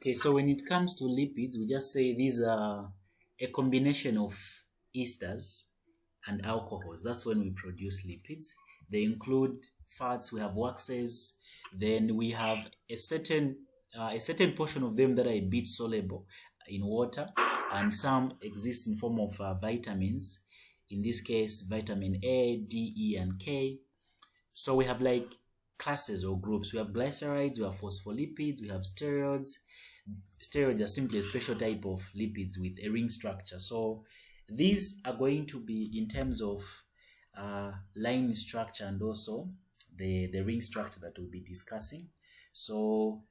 Okay, so when it comes to lipids, we just say these are a combination of esters and alcohols. That's when we produce lipids. They include fats, we have waxes, then we have a certain portion of them that are a bit soluble in water, and some exist in form of vitamins. In this case, vitamin A, D, E, and K. So we have like classes or groups. We have glycerides, we have phospholipids, we have steroids. Steroids are simply a special type of lipids with a ring structure. So these are going to be in terms of line structure and also the ring structure that we'll be discussing. So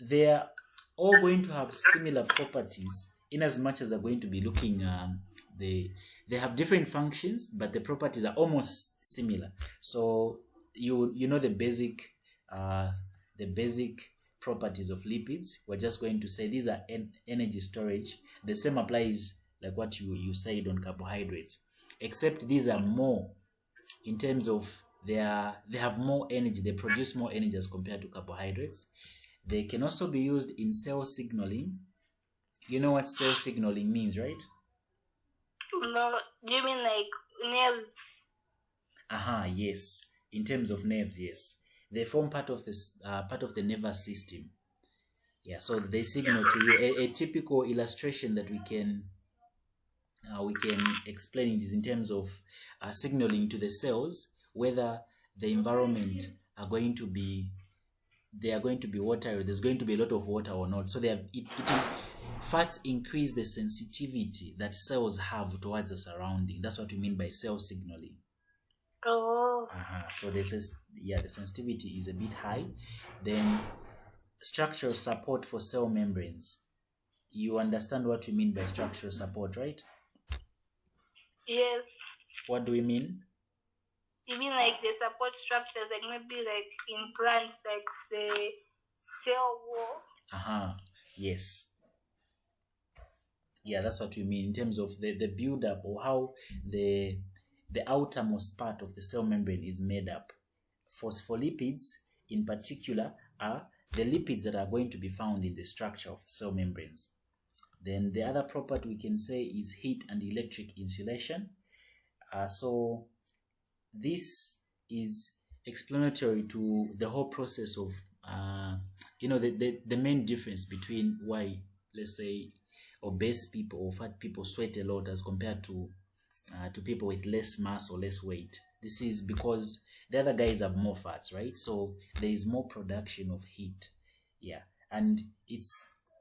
they're all going to have similar properties in as much as they're going to be looking they have different functions, but the properties are almost similar. So you know the basic properties of lipids. We're just going to say these are energy storage. The same applies like what you said on carbohydrates, except these are more in terms of they have more energy. They produce more energy as compared to carbohydrates. They can also be used in cell signaling. You know what cell signaling means, right? No, do you mean like nerves? Yes. In terms of nerves, yes. They form part of this part of the nervous system. Yeah, so they signal to you. A typical illustration that we can explain it is in terms of signaling to the cells whether the environment are going to be water, or there's going to be a lot of water or not. So fats increase the sensitivity that cells have towards the surrounding. That's what we mean by cell signaling. Oh. So the sensitivity is a bit high. Then structural support for cell membranes. You understand what we mean by structural support, right? Yes. What do we mean? You mean like the support structures, like maybe like in plants, like the cell wall? Yes. Yeah, that's what we mean in terms of the build-up, or how the outermost part of the cell membrane is made up. Phospholipids, in particular, are the lipids that are going to be found in the structure of cell membranes. Then the other property we can say is heat and electric insulation. So this is explanatory to the whole process of the main difference between why, let's say, obese people or fat people sweat a lot as compared to people with less mass or less weight. This is because the other guys have more fats, right? So there is more production of heat. Yeah, and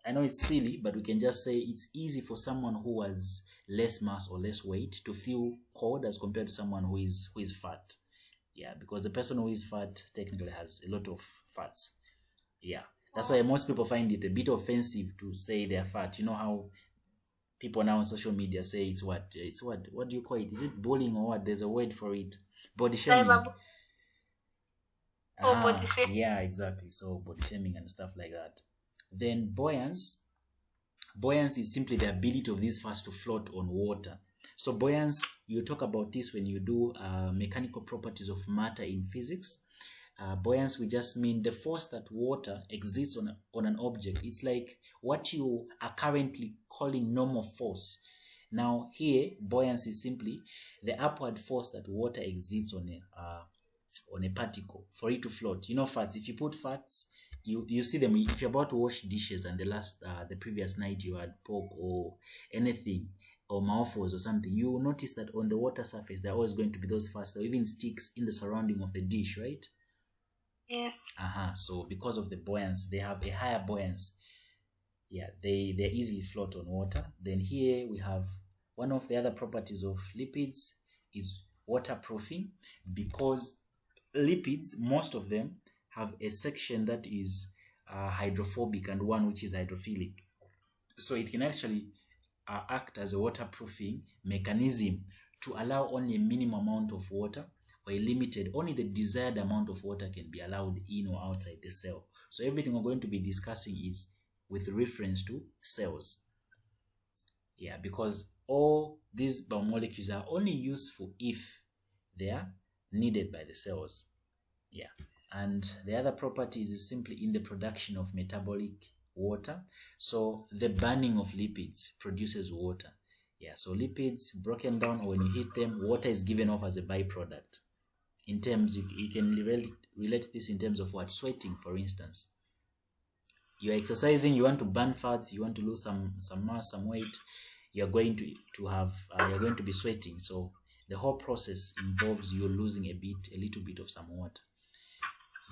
I know it's silly, but we can just say it's easy for someone who has less mass or less weight to feel cold as compared to someone who is fat. Yeah, because the person who is fat technically has a lot of fats. Yeah, that's why most people find it a bit offensive to say they're fat. You know how people now on social media say it's what do you call it? Is it bullying or what? There's a word for it. Body shaming. Body shaming. Yeah, exactly. So body shaming and stuff like that. Then buoyance is simply the ability of these fats to float on water. So buoyance, you talk about this when you do mechanical properties of matter in physics. Buoyance, we just mean the force that water exerts on an object. It's like what you are currently calling normal force. Now here, buoyancy is simply the upward force that water exerts on a particle for it to float. You know fats, if you put fats, you see them if you're about to wash dishes and the previous night you had pork or anything or mouthfuls or something, you will notice that on the water surface there are always going to be those fats that even sticks in the surrounding of the dish, right? Yeah. So because of the buoyancy, they have a higher buoyancy. Yeah, they easily float on water. Then here we have one of the other properties of lipids is waterproofing, because lipids, most of them, have a section that is hydrophobic and one which is hydrophilic. So it can actually act as a waterproofing mechanism to allow only a minimum amount of water, or only the desired amount of water can be allowed in or outside the cell. So everything we're going to be discussing is with reference to cells. Yeah, because all these biomolecules are only useful if they are needed by the cells. Yeah, and the other properties is simply in the production of metabolic water. So the burning of lipids produces water. Yeah, so lipids broken down, when you heat them, water is given off as a byproduct. In terms, you can relate this in terms of what? Sweating, for instance. You're exercising, you want to burn fats, you want to lose some mass, some weight, you're going to be sweating. So the whole process involves you losing a little bit of some water.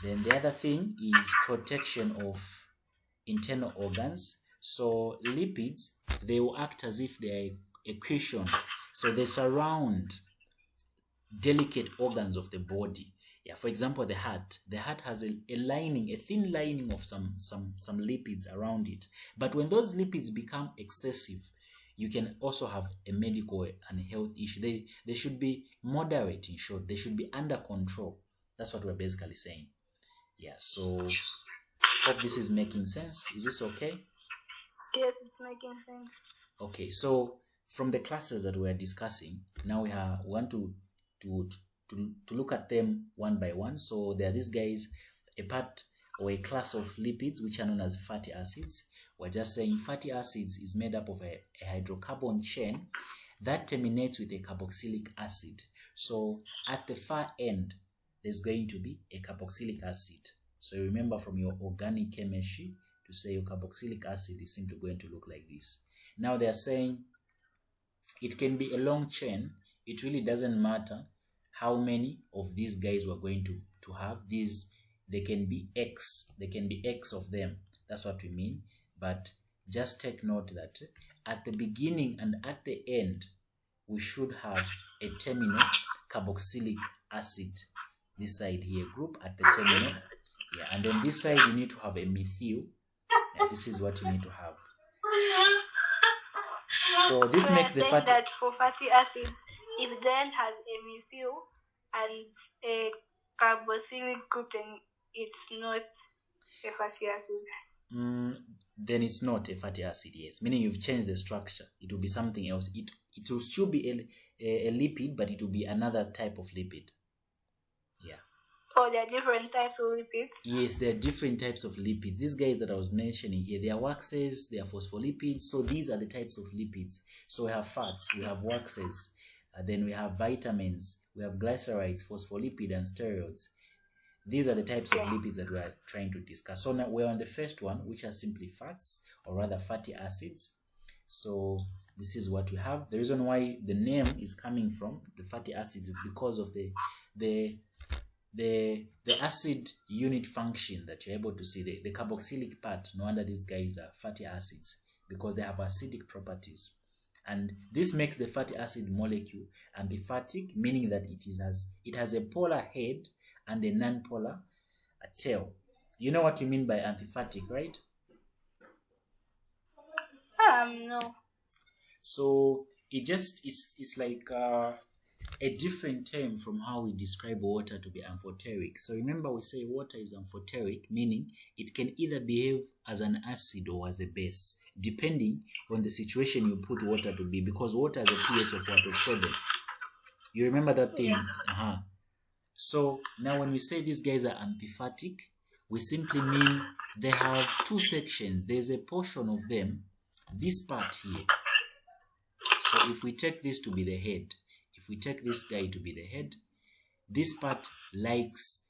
Then the other thing is protection of internal organs. So lipids, they will act as if they are a cushion. So they surround delicate organs of the body. Yeah, for example, the heart has a lining, a thin lining of some lipids around it. But when those lipids become excessive, you can also have a medical and health issue. They should be moderate, in short. They should be under control. That's what we're basically saying. Yeah, so hope this is making sense. Is this okay? Yes, it's making sense. Okay, so from the classes that we're discussing, now we want to look at them one by one. So there are these guys, a part or a class of lipids which are known as fatty acids. We're just saying fatty acids is made up of a hydrocarbon chain that terminates with a carboxylic acid. So at the far end, there's going to be a carboxylic acid. So remember from your organic chemistry to say your carboxylic acid is simply going to look like this. Now they are saying it can be a long chain. It really doesn't matter how many of these guys we're going to have. They can be X. There can be X of them. That's what we mean. But just take note that at the beginning and at the end, we should have a terminal carboxylic acid. This side here, group at the terminal. Yeah, and on this side, you need to have a methyl. Yeah, this is what you need to have. So this makes the fatty... that for fatty acids, if then has a methyl and a carboxylic group, then it's not a fatty acid. Then it's not a fatty acid, yes. Meaning you've changed the structure. It will be something else. It will still be a lipid, but it will be another type of lipid. Yeah. Oh, there are different types of lipids? Yes, there are different types of lipids. These guys that I was mentioning here, they are waxes, they are phospholipids. So these are the types of lipids. So we have fats, we have waxes, then we have vitamins, we have glycerides, phospholipid, and steroids. These are the types of lipids that we are trying to discuss. So now we're on the first one, which are simply fats, or rather fatty acids. So this is what we have. The reason why the name is coming from the fatty acids is because of the acid unit function that you're able to see, the carboxylic part. No wonder these guys are fatty acids, because they have acidic properties. And this makes the fatty acid molecule amphiphatic, meaning that it has a polar head and a non-polar tail. You know what you mean by amphiphatic, right? No. So it's like a different term from how we describe water to be amphoteric. So remember, we say water is amphoteric, meaning it can either behave as an acid or as a base, depending on the situation you put water to be, because water has a pH of 7. You remember that thing? Yeah. So now when we say these guys are amphiphatic, we simply mean they have two sections. There's a portion of them, this part here. So if we take this to be the head, if we take this guy to be the head, this part likes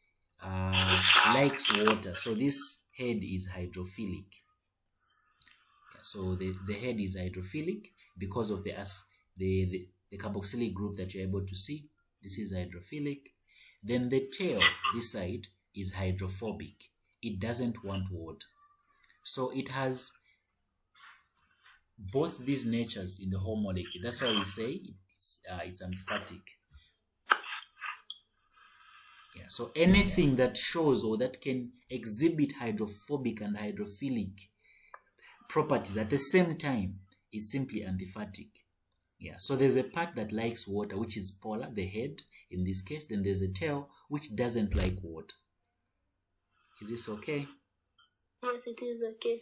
water. So this head is hydrophilic. Yeah, so the head is hydrophilic because of the carboxylic group that you're able to see. This is hydrophilic. Then the tail, this side, is hydrophobic. It doesn't want water. So it has both these natures in the whole molecule. That's why we say it's amphiphatic. Yeah. So anything that shows or that can exhibit hydrophobic and hydrophilic properties at the same time is simply amphiphatic. Yeah. So there's a part that likes water, which is polar, the head in this case. Then there's a tail which doesn't like water. Is this okay? Yes, it is okay.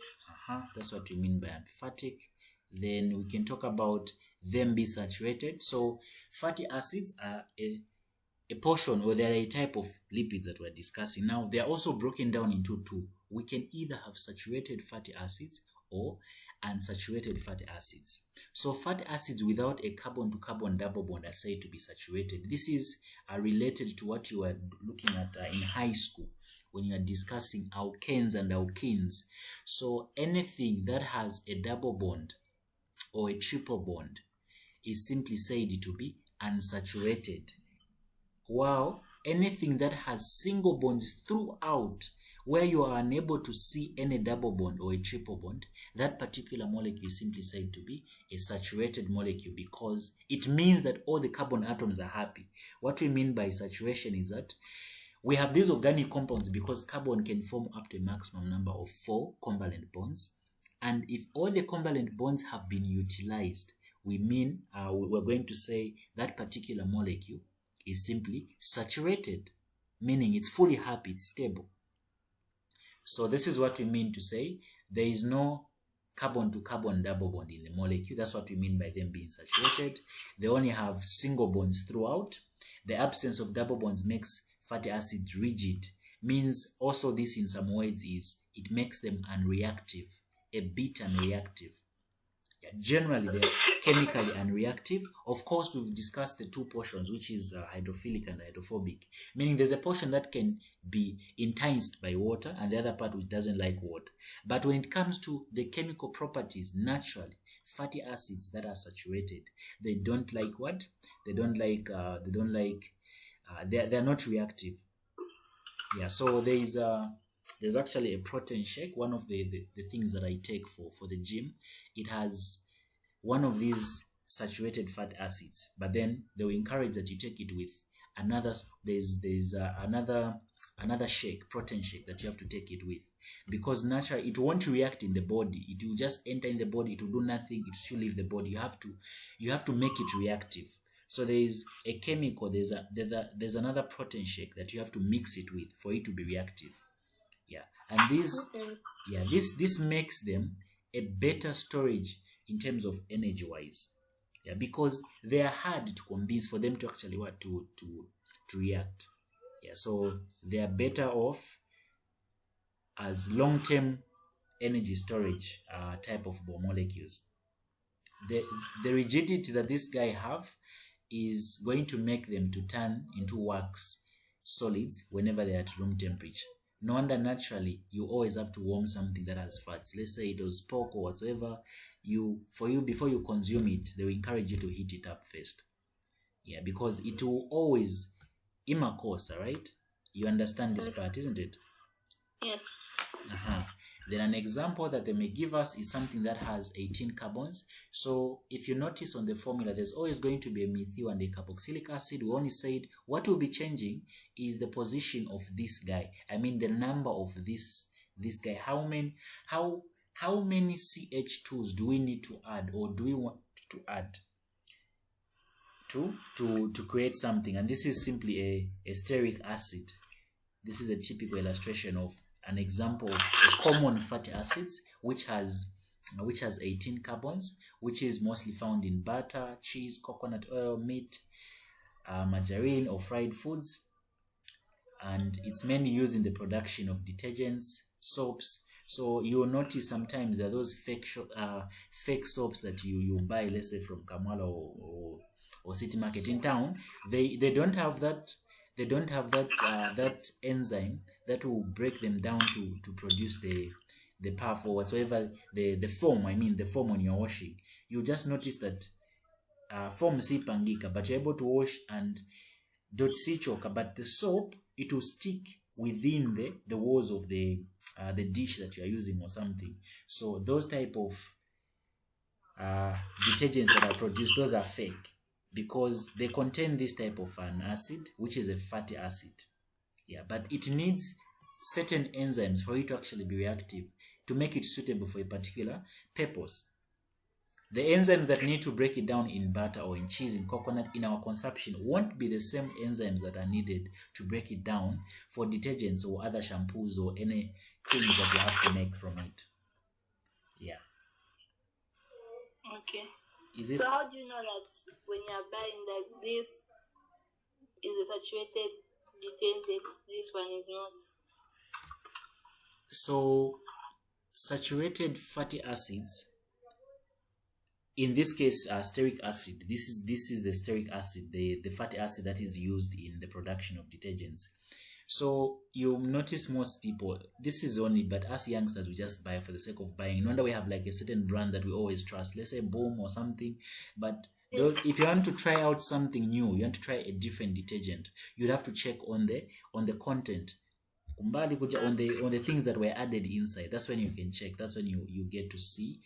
That's what we mean by amphiphatic. Then we can talk about them be saturated. So fatty acids are a portion, or they're a type of lipids that we're discussing. Now they are also broken down into two. we can either have saturated fatty acids or unsaturated fatty acids. So fatty acids without a carbon-to-carbon double bond are said to be saturated. This is related to what you were looking at in high school when you are discussing alkanes and alkenes. So anything that has a double bond or a triple bond is simply said to be unsaturated, while anything that has single bonds throughout, where you are unable to see any double bond or a triple bond, that particular molecule is simply said to be a saturated molecule, because it means that all the carbon atoms are happy. What we mean by saturation is that we have these organic compounds because carbon can form up to a maximum number of 4 covalent bonds. And if all the covalent bonds have been utilized, we mean we're going to say that particular molecule is simply saturated, meaning it's fully happy, it's stable. So this is what we mean to say there is no carbon-to-carbon double bond in the molecule. That's what we mean by them being saturated. They only have single bonds throughout. The absence of double bonds makes fatty acids rigid. Means also this in some words is it makes them unreactive, a bit unreactive. Generally, they're chemically unreactive. Of course, we've discussed the two portions, which is hydrophilic and hydrophobic, meaning there's a portion that can be enticed by water and the other part which doesn't like water. But when it comes to the chemical properties, naturally, fatty acids that are saturated, they don't like what? They're not reactive. Yeah, so there's actually a protein shake, one of the things that I take for the gym. It has one of these saturated fat acids, but then they will encourage that you take it with another. There's another shake, protein shake, that you have to take it with, because naturally it won't react in the body. It will just enter in the body. It will do nothing. It will still leave the body. You have to make it reactive. So there is a chemical. There's another protein shake that you have to mix it with for it to be reactive. Yeah, and this makes them a better storage in terms of energy wise. Yeah, because they are hard to convince for them to actually to react. Yeah, so they are better off as long-term energy storage type of molecules. The rigidity that this guy have is going to make them to turn into wax solids whenever they're at room temperature. No wonder naturally you always have to warm something that has fats. Let's say it was pork or whatsoever. Before you consume it, they will encourage you to heat it up first. Yeah, because it will always imakosa, right? You understand this part, isn't it? Yes. Then an example that they may give us is something that has 18 carbons. So if you notice on the formula, there's always going to be a methyl and a carboxylic acid. We only said what will be changing is the position of this guy. I mean the number of this guy. How many CH2s do we need to add, or do we want to add to create something? And this is simply a stearic acid. This is a typical illustration of an example of a common fatty acids which has 18 carbons, which is mostly found in butter, cheese, coconut oil, meat, margarine or fried foods, and it's mainly used in the production of detergents, soaps. So you'll notice sometimes there are those fake soaps that you buy, let's say from Kamala or City Market in town. They don't have that. They don't have that enzyme that will break them down to produce the puff or whatsoever, the foam. I mean the foam when you're washing. You just notice that foam si pangika, but you're able to wash and don't see choka. But the soap, it will stick within the walls of the dish that you are using or something. So those type of detergents that are produced, those are fake, because they contain this type of an acid, which is a fatty acid. Yeah, but it needs certain enzymes for it to actually be reactive to make it suitable for a particular purpose. The enzymes that need to break it down in butter or in cheese, in coconut, in our consumption won't be the same enzymes that are needed to break it down for detergents or other shampoos or any creams that you have to make from it. Yeah. Okay. So how do you know that when you are buying that this is a saturated detergent, this one is not? So saturated fatty acids, in this case, stearic acid. This is the stearic acid, the fatty acid that is used in the production of detergents. So you'll notice most people, this is only, but us youngsters, we just buy for the sake of buying. No wonder we have like a certain brand that we always trust, let's say Boom or something. But if you want to try out something new, you want to try a different detergent, you'd have to check on the content, on the things that were added inside. That's when you can check. That's when you get to see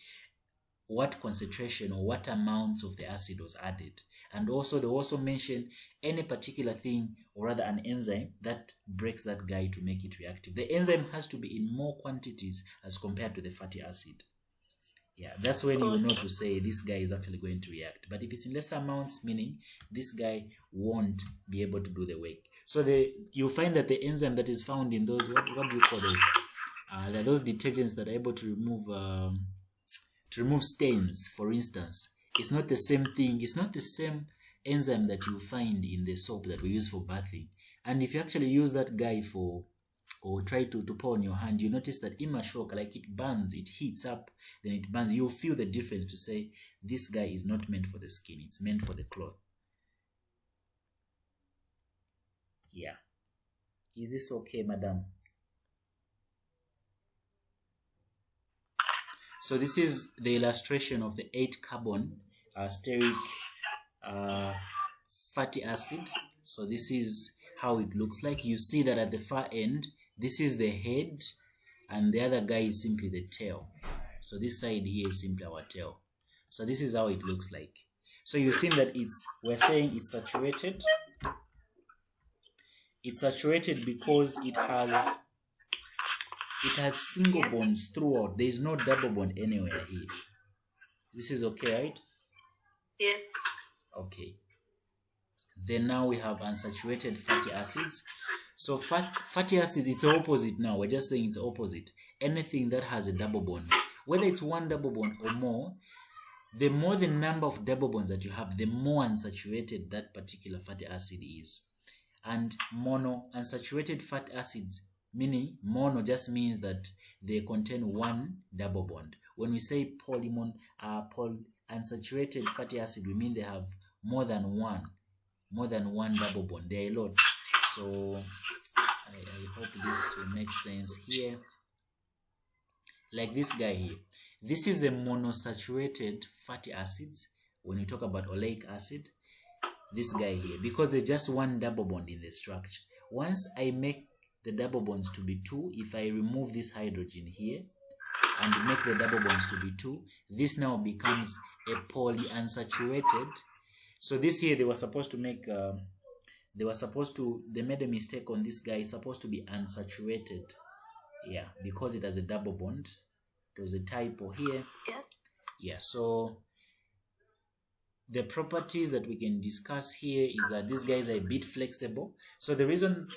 what concentration or what amounts of the acid was added. And also they also mention any particular thing, or rather an enzyme that breaks that guy to make it reactive. The enzyme has to be in more quantities as compared to the fatty acid. Yeah, that's when you know to say this guy is actually going to react. But if it's in lesser amounts, meaning this guy won't be able to do the work. So you find that the enzyme that is found in those, what do you call those? They're those detergents that are able to remove stains, for instance. It's not the same thing. It's not the same enzyme that you find in the soap that we use for bathing. And if you actually use that guy or try to pour on your hand, you notice that imashoka, like it burns, it heats up, then it burns. You'll feel the difference to say, this guy is not meant for the skin, it's meant for the cloth. Yeah. Is this okay, madam? So this is the illustration of the 8-carbon stearic fatty acid. So this is how it looks like. You see that at the far end, this is the head, and the other guy is simply the tail. So this side here is simply our tail. So this is how it looks like. So you've seen that we're saying it's saturated. It's saturated because it has single bonds throughout. There is no double bond anywhere here. This is okay, right? Yes. Okay. Then now we have unsaturated fatty acids. So fatty acids, it's the opposite now. We're just saying it's opposite. Anything that has a double bond, whether it's one double bond or more, the more the number of double bonds that you have, the more unsaturated that particular fatty acid is. And unsaturated fatty acids, meaning mono just means that they contain one double bond. When we say unsaturated fatty acid, we mean they have more than one double bond. There are a lot. So I hope this will make sense here. Like this guy here. This is a monosaturated fatty acids. When we talk about oleic acid, this guy here, because there's just one double bond in the structure. Once I make the double bonds to be 2, if I remove this hydrogen here and make the double bonds to be 2, this now becomes a polyunsaturated. So this here, they made a mistake on this guy. It's supposed to be unsaturated. Yeah, because it has a double bond. There was a typo here. Yes. Yeah, so the properties that we can discuss here is that these guys are a bit flexible. So the reason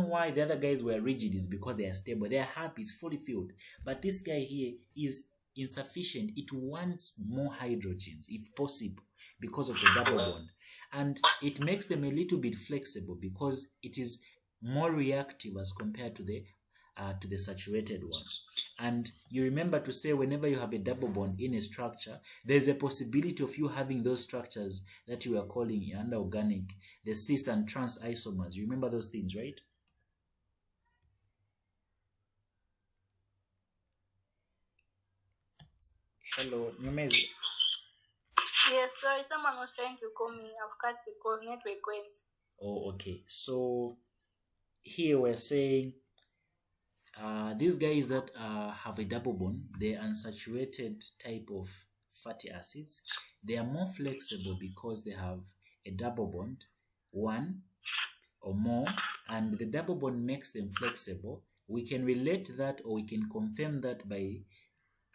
why the other guys were rigid is because they are stable. They are happy, it's fully filled. But this guy here is insufficient. It wants more hydrogens if possible because of the double bond. And it makes them a little bit flexible because it is more reactive as compared to the saturated one. And you remember to say whenever you have a double bond in a structure, there's a possibility of you having those structures that you are calling under organic, the cis and trans isomers. You remember those things, right? Hello, Nyumezi. Yes, sorry, someone was trying to call me. I've cut the call, network went. Oh, okay. So here we're saying these guys that have a double bond, the unsaturated type of fatty acids, they are more flexible because they have a double bond, one or more, and the double bond makes them flexible. We can relate that, or we can confirm that by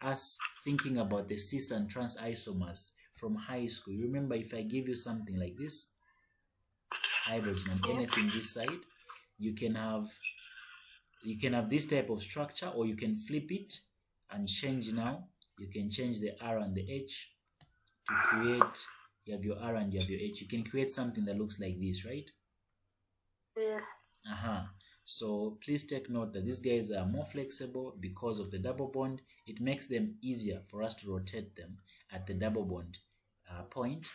us thinking about the cis and trans isomers from high school. You remember, if I give you something like this, hydrogen and anything this side, you can have this type of structure, or you can flip it and change. Now you can change the R and the H to create, you have your R and you have your H. You can create something that looks like this, right? Yes. So please take note that these guys are more flexible because of the double bond. It makes them easier for us to rotate them at the double bond point.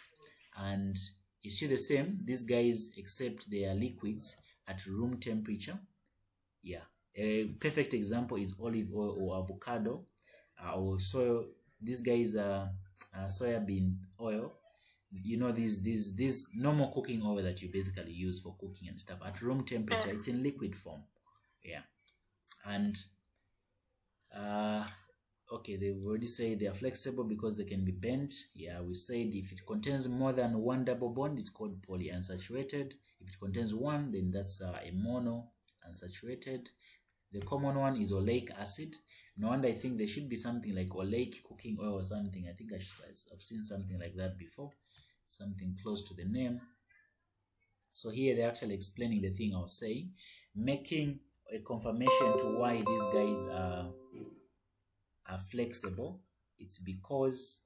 And it's still the same, these guys, except they are liquids at room temperature. Yeah, a perfect example is olive oil or avocado or soy. These guys are soybean oil. You know, these normal cooking oil that you basically use for cooking and stuff at room temperature. It's in liquid form. Yeah. And okay, they've already said they are flexible because they can be bent. Yeah, we said if it contains more than one double bond, it's called polyunsaturated. If it contains one, then that's a mono unsaturated. The common one is oleic acid. No wonder I think there should be something like oleic cooking oil or something. I think I've seen something like that before, something close to the name. So here they're actually explaining the thing I was saying, making a confirmation to why these guys are flexible. It's because,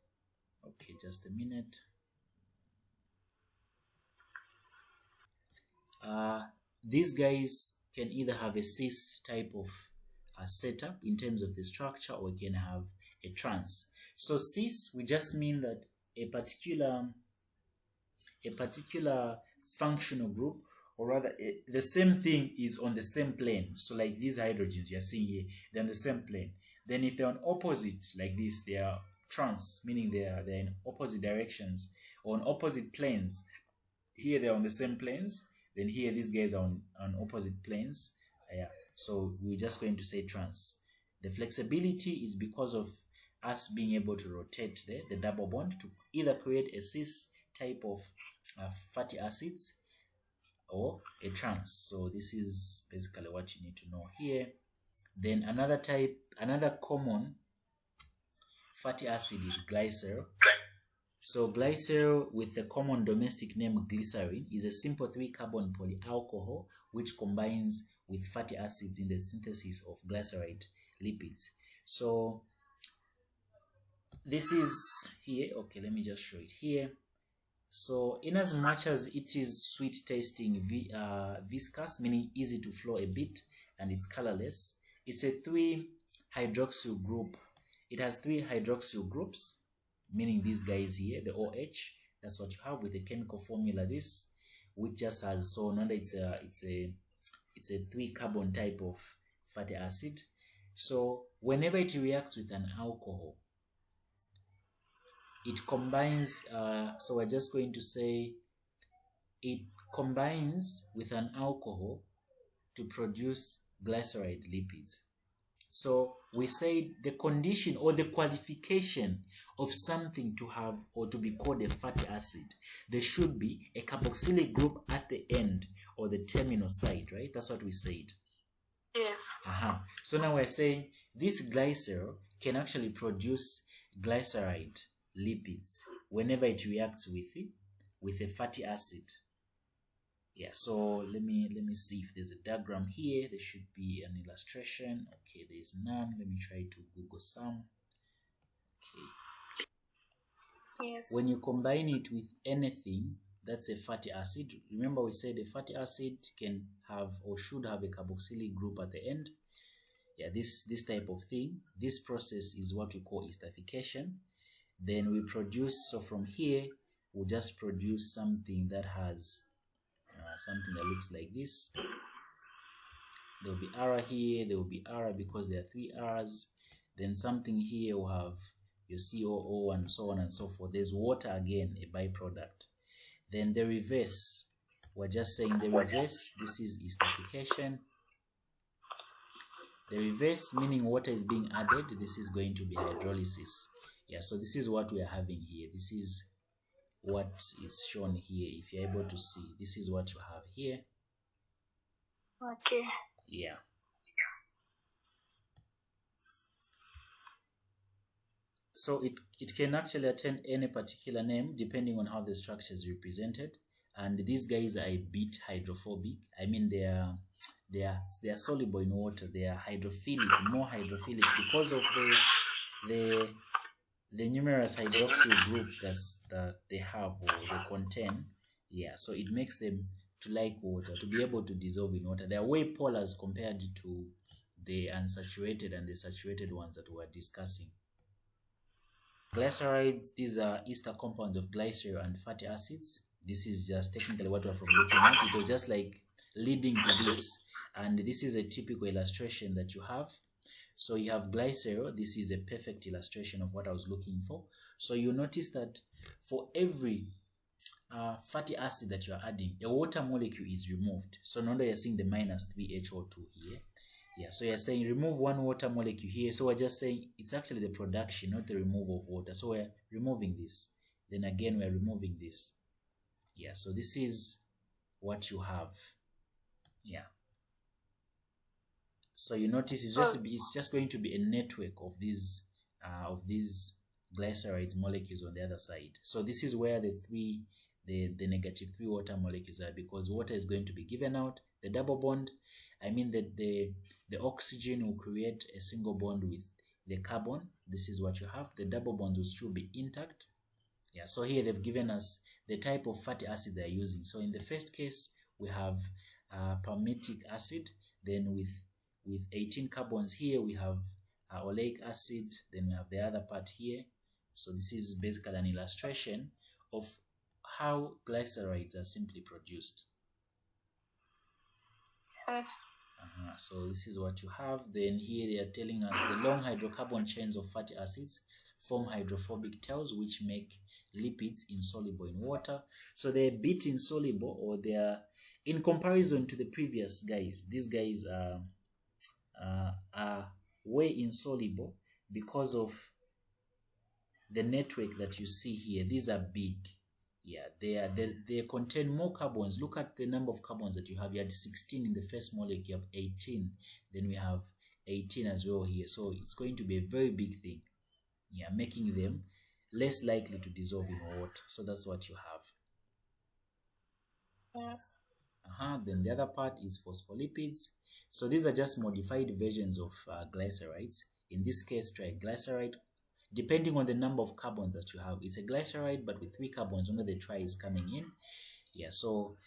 okay, just a minute. These guys can either have a cis type of setup in terms of the structure, or can have a trans. So cis, we just mean that a particular functional group, or rather the same thing is on the same plane. So like these hydrogens you are seeing here, they're on the same plane. Then if they're on opposite like this, they are trans, meaning they're in opposite directions or on opposite planes. Here they're on the same planes, then here these guys are on opposite planes. Yeah, so we're just going to say trans. The flexibility is because of us being able to rotate the double bond to either create a cis type of fatty acids or a trans. So this is basically what you need to know here. Then another common fatty acid is glycerol. So glycerol, with the common domestic name glycerin, is a simple 3-carbon polyalcohol which combines with fatty acids in the synthesis of glyceride lipids. So this is here. Okay, let me just show it here. So in as much as it is sweet tasting, viscous, meaning easy to flow a bit, and it's colorless, it's a 3-hydroxyl group. It has 3 hydroxyl groups, meaning these guys here, the OH. That's what you have with the chemical formula this, which just has, so now it's a 3-carbon type of fatty acid. So whenever it reacts with an alcohol, it combines, so we're just going to say it combines with an alcohol to produce glyceride lipids. So we say the condition or the qualification of something to have or to be called a fatty acid, there should be a carboxylic group at the end or the terminal site, right? That's what we said. Yes. So now we're saying this glycerol can actually produce glyceride lipids whenever it reacts with a fatty acid. Yeah, so let me see if there's a diagram here. There should be an illustration. Okay, there's none. Let me try to Google some. Okay. Yes. When you combine it with anything, that's a fatty acid. Remember we said a fatty acid can have or should have a carboxylic group at the end. Yeah, this type of thing. This process is what we call esterification. Then we produce, so from here, we'll just produce something that has something that looks like this. There will be R here, there will be R because there are 3 R's. Then something here will have your COO and so on and so forth. There's water again, a byproduct. Then the reverse, we're just saying the reverse, this is esterification. The reverse, meaning water is being added, this is going to be hydrolysis. Yeah, so this is what we are having here. This is what is shown here. If you're able to see, this is what you have here. Okay. Yeah. So it can actually attain any particular name depending on how the structure is represented. And these guys are a bit hydrophobic. I mean, they are soluble in water. They are hydrophilic, more hydrophilic because of the numerous hydroxyl group that they have or they contain. Yeah, so it makes them to like water, to be able to dissolve in water. They are way polars compared to the unsaturated and the saturated ones that we are discussing. Glycerides, these are ester compounds of glycerol and fatty acids. This is just technically what we're from looking at. It was just like leading to this. And this is a typical illustration that you have. So you have glycerol. This is a perfect illustration of what I was looking for. So you notice that for every fatty acid that you are adding, a water molecule is removed. So no wonder you're seeing the minus 3HO2 here. Yeah, so you're saying remove one water molecule here. So we're just saying it's actually the production, not the removal of water. So we're removing this. Then again, we're removing this. Yeah, so this is what you have. Yeah. So you notice it's just going to be a network of these glycerides molecules on the other side. So this is where the negative 3 water molecules are, because water is going to be given out. The double bond, I mean that the oxygen will create a single bond with the carbon. This is what you have. The double bonds will still be intact. Yeah, so here they've given us the type of fatty acid they're using. So in the first case, we have palmitic acid. Then with 18 carbons here, we have oleic acid. Then we have the other part here. So this is basically an illustration of how glycerides are simply produced. Yes. So this is what you have. Then here they are telling us the long hydrocarbon chains of fatty acids form hydrophobic tails, which make lipids insoluble in water. So they're a bit insoluble, or they are, in comparison to the previous guys, these guys are way insoluble because of the network that you see here. These are big. Yeah, they contain more carbons. Look at the number of carbons that you have. You had 16 in the first molecule, you have 18. Then we have 18 as well here. So it's going to be a very big thing. Yeah, making them less likely to dissolve in water. So that's what you have. Yes. Then the other part is phospholipids. So these are just modified versions of glycerides. In this case, triglyceride. Depending on the number of carbons that you have, it's a glyceride, but with 3 carbons, only the tri is coming in. Yeah, so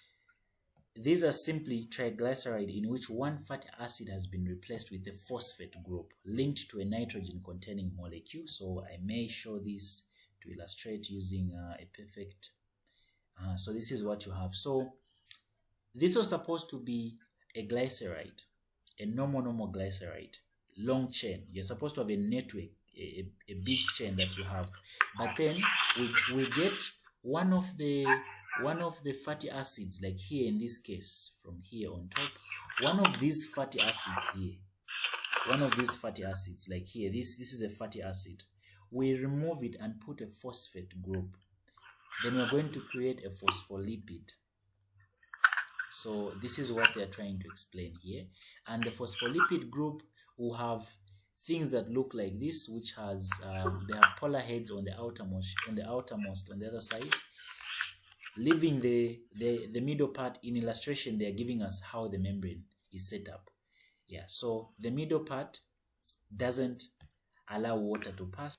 these are simply triglyceride in which one fatty acid has been replaced with a phosphate group linked to a nitrogen-containing molecule. So I may show this to illustrate using a perfect. So this is what you have. So this was supposed to be a glyceride, a normal glyceride, long chain. You're supposed to have a network, a big chain that you have, but then we get one of the fatty acids, like here in this case, from here on top, one of these fatty acids here, like here, this is a fatty acid. We remove it and put a phosphate group. Then we're going to create a phospholipid. So this is what they're trying to explain here. And the phospholipid group will have things that look like this, which has they have polar heads on the outermost, on the other side, leaving the middle part. In illustration, they are giving us how the membrane is set up. Yeah, so the middle part doesn't allow water to pass.